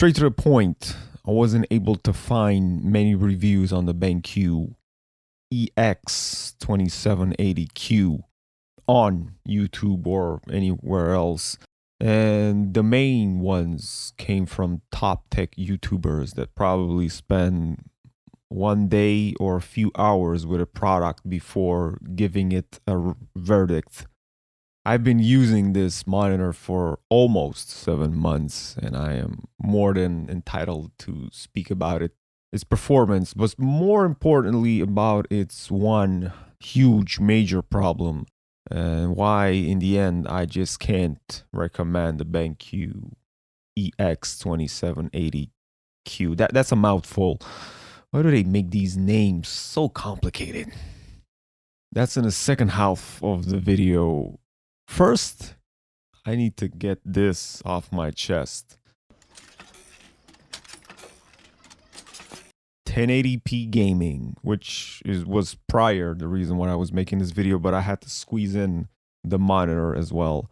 Straight to the point, I wasn't able to find many reviews on the BenQ EX2780Q on YouTube or anywhere else. And the main ones came from top tech YouTubers that probably spend one day or a few hours with a product before giving it a verdict. I've been using this monitor for almost 7 months, and I am more than entitled to speak about it, its performance, but more importantly about its one huge major problem, and why in the end I just can't recommend the BenQ EX2780Q. That's a mouthful. Why do they make these names so complicated? That's in the second half of the video. First, I need to get this off my chest. 1080p gaming, which was prior the reason why I was making this video, but I had to squeeze in the monitor as well.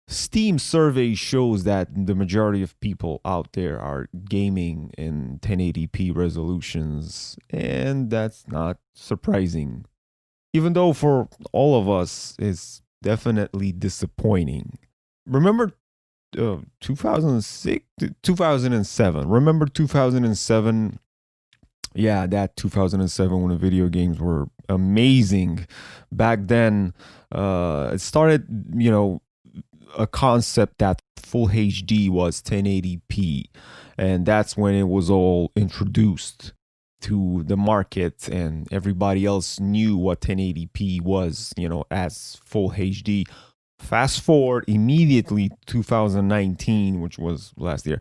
Steam survey shows that the majority of people out there are gaming in 1080p resolutions, and that's not surprising. Even though for all of us it's definitely disappointing. Remember 2006, 2007. Remember 2007? Yeah, that 2007 when the video games were amazing. Back then, it started, a concept that full HD was 1080p, and that's when it was all introduced to the market, and everybody else knew what 1080p was, as full HD. Fast forward immediately 2019, which was last year,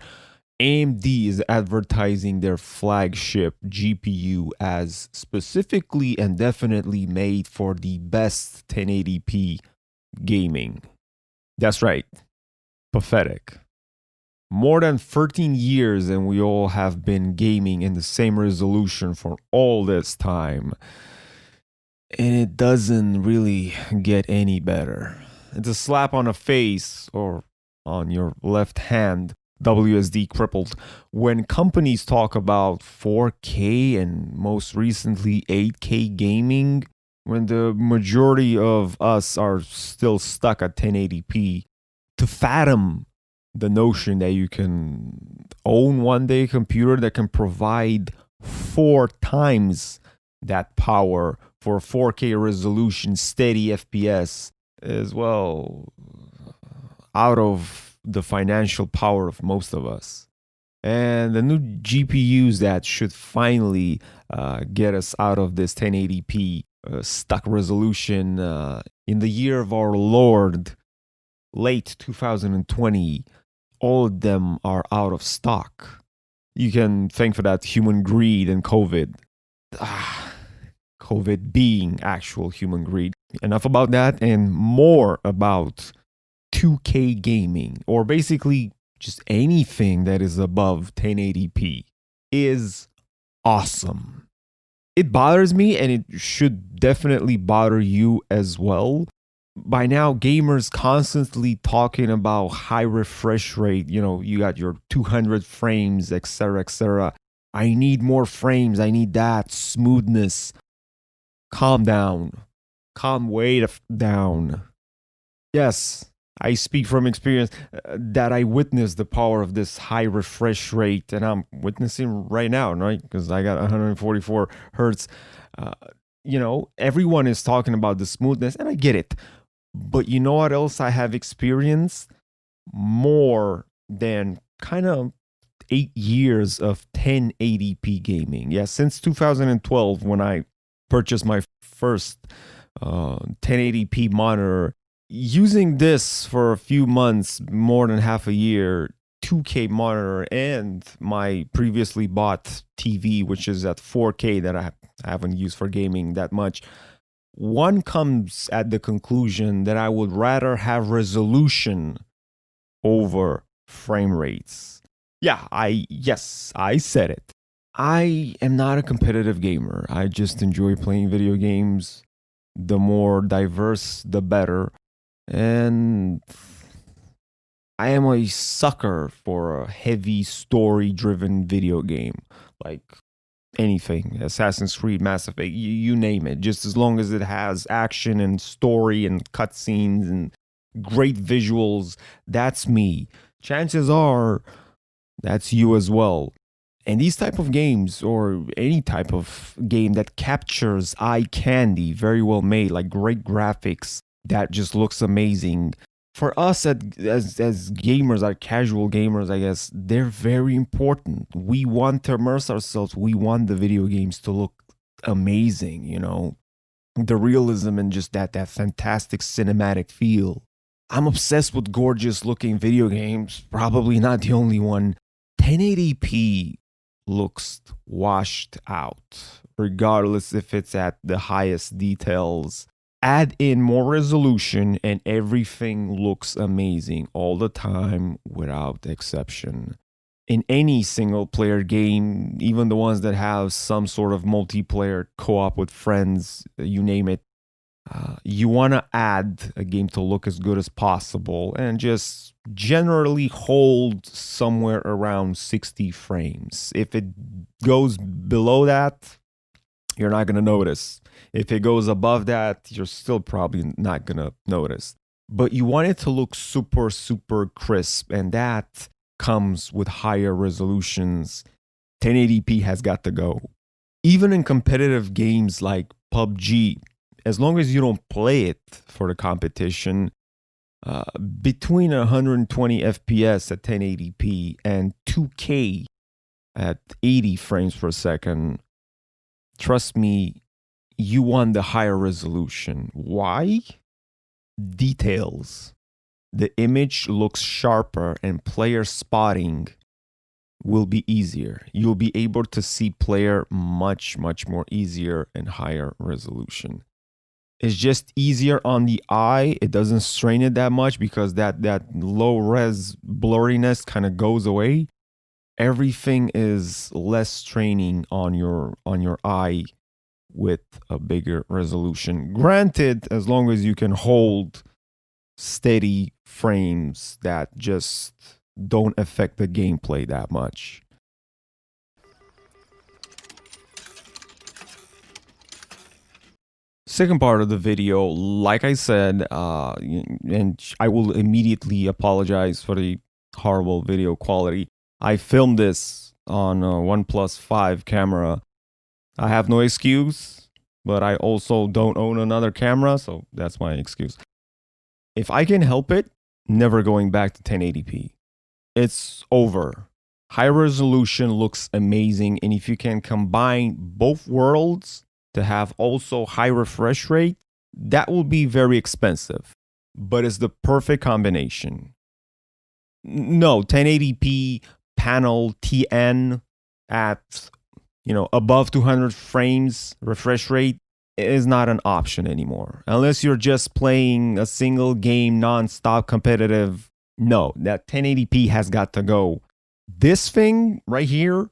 AMD is advertising their flagship GPU as specifically and definitely made for the best 1080p gaming. That's right. Pathetic. More than 13 years and we all have been gaming in the same resolution for all this time. And it doesn't really get any better. It's a slap on the face or on your left hand, WSD crippled, when companies talk about 4K and most recently 8K gaming, when the majority of us are still stuck at 1080p. To fathom the notion that you can own one day a computer that can provide 4 times that power for 4K resolution, steady FPS, is, well, out of the financial power of most of us. And the new GPUs that should finally get us out of this 1080p stuck resolution in the year of our Lord, late 2020, all of them are out of stock. You can thank for that human greed and COVID. COVID being actual human greed. Enough about that and more about 2K gaming, or basically just anything that is above 1080p is awesome. It bothers me, and it should definitely bother you as well. By now, gamers constantly talking about high refresh rate. You got your 200 frames, etc., etc. I need more frames. I need that smoothness. Calm down. Calm way down. Yes, I speak from experience that I witnessed the power of this high refresh rate, and I'm witnessing right now, right? Because I got 144 hertz. Everyone is talking about the smoothness, and I get it. But you know what else I have experienced? More than kind of 8 years of 1080p gaming. Yeah, since 2012, when I purchased my first 1080p monitor, using this for a few months, more than half a year, 2K monitor, and my previously bought TV, which is at 4K that I haven't used for gaming that much, one comes at the conclusion that I would rather have resolution over frame rates. Yeah, I said it. I am not a competitive gamer. I just enjoy playing video games. The more diverse, the better. And I am a sucker for a heavy story-driven video game, like anything, Assassin's Creed, Mass Effect, you name it. Just as long as it has action and story and cutscenes and great visuals, that's me. Chances are that's you as well. And these type of games, or any type of game that captures eye candy, very well made, like great graphics that just looks amazing. For us as gamers, our casual gamers, I guess, they're very important. We want to immerse ourselves. We want the video games to look amazing, you know, the realism and just that fantastic cinematic feel. I'm obsessed with gorgeous looking video games. Probably not the only one. 1080p looks washed out, regardless if it's at the highest details. Add in more resolution, and everything looks amazing all the time without exception. In any single player game, even the ones that have some sort of multiplayer co op with friends, you name it, you want to add a game to look as good as possible and just generally hold somewhere around 60 frames. If it goes below that, you're not going to notice. If it goes above that, you're still probably not going to notice. But you want it to look super, super crisp, and that comes with higher resolutions. 1080p has got to go. Even in competitive games like PUBG, as long as you don't play it for the competition, between 120 FPS at 1080p and 2K at 80 frames per second, trust me, you want the higher resolution. Why? Details. The image looks sharper and player spotting will be easier. You'll be able to see player much, much more easier and higher resolution. It's just easier on the eye. It doesn't strain it that much because that low res blurriness kind of goes away. Everything is less straining on your eye with a bigger resolution. Granted, as long as you can hold steady frames that just don't affect the gameplay that much. Second part of the video, like I said, and I will immediately apologize for the horrible video quality. I filmed this on a OnePlus 5 camera. I have no excuse, but I also don't own another camera, so that's my excuse. If I can help it, never going back to 1080p. It's over. High resolution looks amazing, and if you can combine both worlds to have also high refresh rate, that will be very expensive, but it's the perfect combination. No, 1080p panel TN at, you know, above 200 frames refresh rate is not an option anymore. Unless you're just playing a single game non-stop competitive. No, that 1080p has got to go. This thing right here,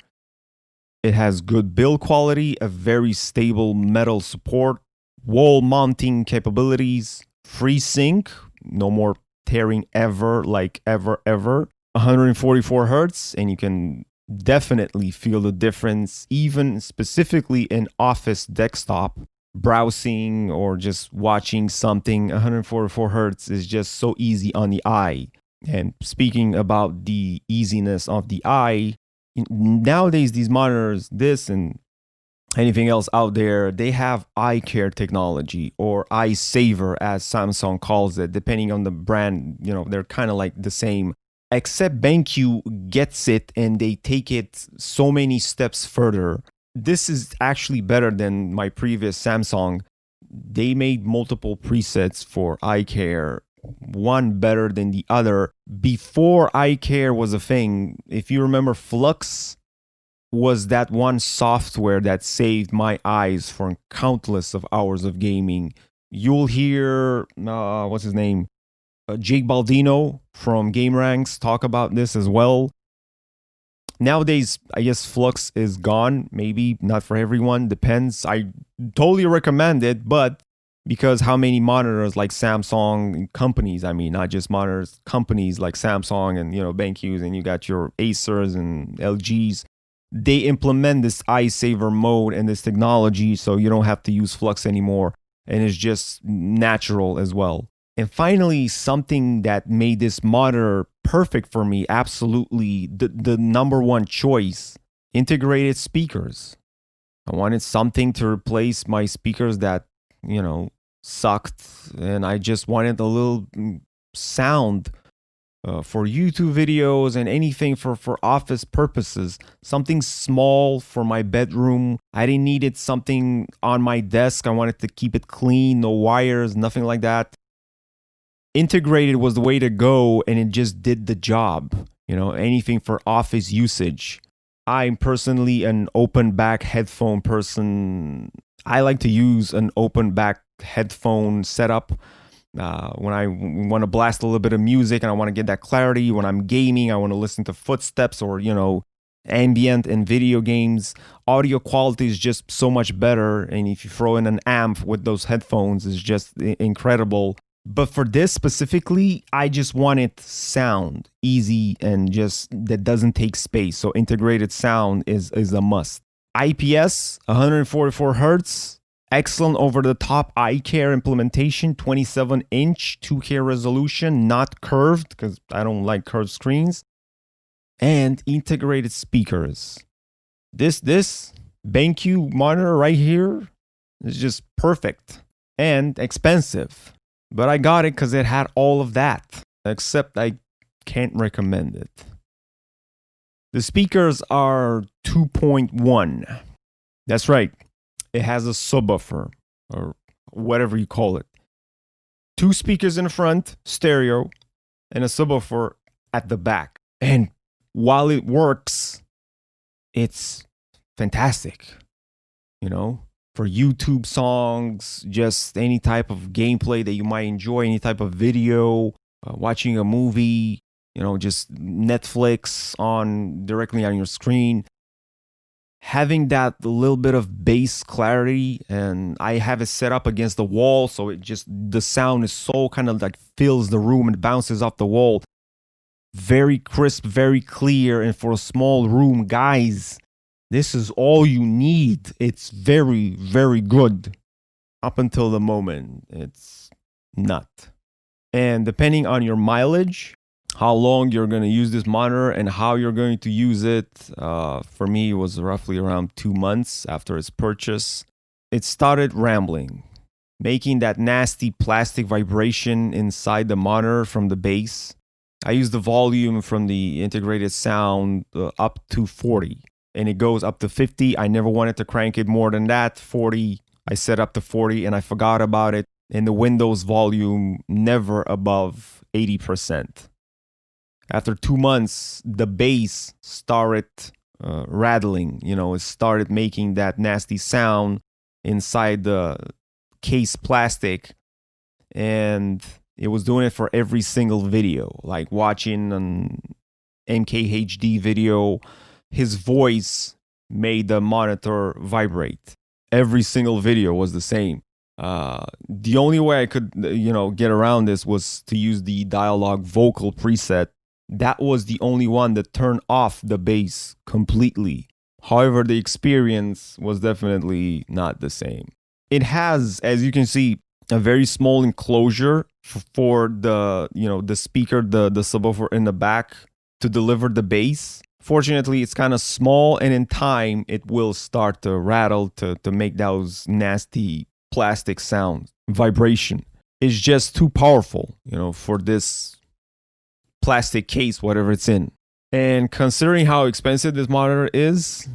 it has good build quality, a very stable metal support, wall mounting capabilities, FreeSync, no more tearing ever, like ever. 144 hertz, and you can definitely feel the difference, even specifically in office desktop browsing or just watching something. 144 hertz is just so easy on the eye. And speaking about the easiness of the eye, nowadays these monitors, this and anything else out there, they have eye care technology, or eye saver as Samsung calls it, depending on the brand. You know, they're kind of like the same, except BenQ gets it and they take it so many steps further. This is actually better than my previous Samsung. They made multiple presets for eye care, one better than the other. Before eye care was a thing, if you remember, Flux was that one software that saved my eyes for countless of hours of gaming. You'll hear, what's his name? Jake Baldino from Game Ranks talk about this as well. Nowadays, I guess Flux is gone. Maybe not for everyone, depends. I totally recommend it, but Because how many monitors like Samsung companies, I mean, not just monitors, companies like Samsung and, BenQs, and you got your Acers and LGs, they implement this eye saver mode and this technology so you don't have to use flux anymore. And it's just natural as well. And finally, something that made this monitor perfect for me, absolutely the number one choice, integrated speakers. I wanted something to replace my speakers that, sucked. And I just wanted a little sound for YouTube videos and anything for office purposes. Something small for my bedroom. I didn't need it something on my desk. I wanted to keep it clean, no wires, nothing like that. Integrated was the way to go, and it just did the job. Anything for office usage. I'm personally an open back headphone person. I like to use an open back headphone setup when I want to blast a little bit of music and I want to get that clarity. When I'm gaming, I want to listen to footsteps or, ambient and video games. Audio quality is just so much better. And if you throw in an amp with those headphones, it's just incredible. But for this specifically, I just wanted sound, easy, and just that doesn't take space. So integrated sound is a must. IPS, 144 hertz, excellent over-the-top eye care implementation, 27-inch 2K resolution, not curved because I don't like curved screens, and integrated speakers. This BenQ monitor right here is just perfect and expensive. But I got it because it had all of that, except I can't recommend it. The speakers are 2.1. That's right. It has a subwoofer, or whatever you call it. 2 speakers in the front, stereo, and a subwoofer at the back. And while it works, it's fantastic. For YouTube songs, just any type of gameplay that you might enjoy, any type of video, watching a movie, just Netflix directly on your screen. Having that little bit of bass clarity, and I have it set up against the wall, so the sound is so kind of like fills the room and bounces off the wall. Very crisp, very clear, and for a small room, guys, this is all you need. It's very, very good. Up until the moment, it's not. And depending on your mileage, how long you're going to use this monitor and how you're going to use it, for me, it was roughly around 2 months after its purchase. It started rambling, making that nasty plastic vibration inside the monitor from the bass. I use the volume from the integrated sound up to 40. And it goes up to 50. I never wanted to crank it more than that. 40, I set up to 40 and I forgot about it. And the Windows volume never above 80%. After 2 months, the bass started rattling. It started making that nasty sound inside the case plastic. And it was doing it for every single video. Like watching an MKHD video, his voice made the monitor vibrate. Every single video was the same. The only way I could, get around this was to use the dialogue vocal preset. That was the only one that turned off the bass completely. However, the experience was definitely not the same. It has, as you can see, a very small enclosure for the, the speaker, the subwoofer in the back to deliver the bass. Fortunately, it's kind of small, and in time, it will start to rattle to make those nasty plastic sounds. Vibration is just too powerful, for this plastic case, whatever it's in. And considering how expensive this monitor is,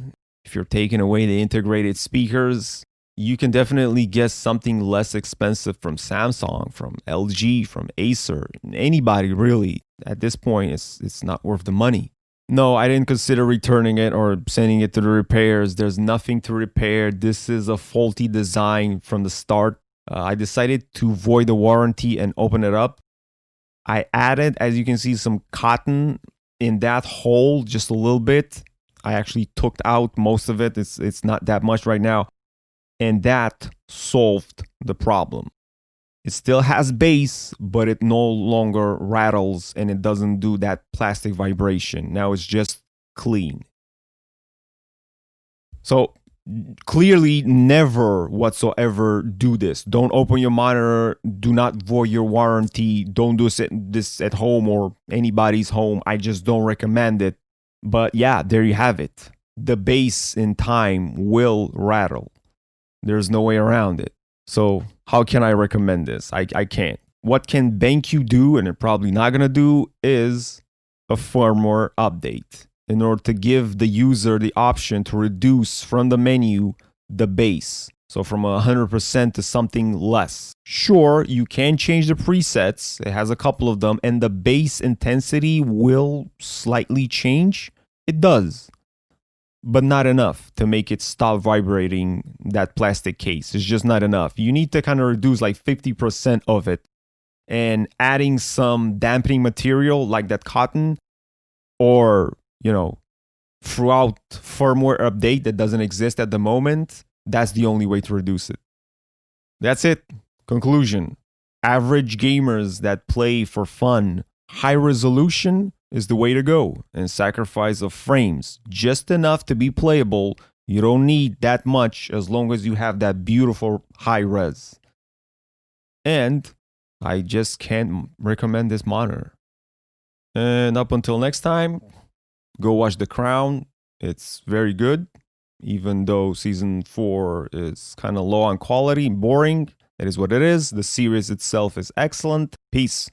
if you're taking away the integrated speakers, you can definitely get something less expensive from Samsung, from LG, from Acer, anybody really. At this point, it's not worth the money. No, I didn't consider returning it or sending it to the repairs. There's nothing to repair. This is a faulty design from the start. I decided to void the warranty and open it up. I added, as you can see, some cotton in that hole, just a little bit. I actually took out most of it. It's not that much right now. And that solved the problem. It still has bass, but it no longer rattles and it doesn't do that plastic vibration. Now it's just clean. So clearly never whatsoever do this. Don't open your monitor. Do not void your warranty. Don't do this at home or anybody's home. I just don't recommend it. But yeah, there you have it. The bass in time will rattle. There's no way around it. So how can I recommend this? I can't. What can BenQ do, and they're probably not going to do, is a firmware update in order to give the user the option to reduce from the menu the bass. So from 100% to something less. Sure, you can change the presets. It has a couple of them, and the bass intensity will slightly change. It does, but not enough to make it stop vibrating that plastic case. It's just not enough. You need to kind of reduce like 50% of it, and adding some dampening material like that cotton, or, you know, throughout firmware update that doesn't exist at the moment. That's the only way to reduce it. That's it. Conclusion. Average gamers that play for fun, high resolution is the way to go, and sacrifice of frames, just enough to be playable. You don't need that much as long as you have that beautiful high res. And I just can't recommend this monitor. And up until next time, go watch The Crown. It's very good, even though season 4 is kind of low on quality, boring. It is what it is. The series itself is excellent. Peace.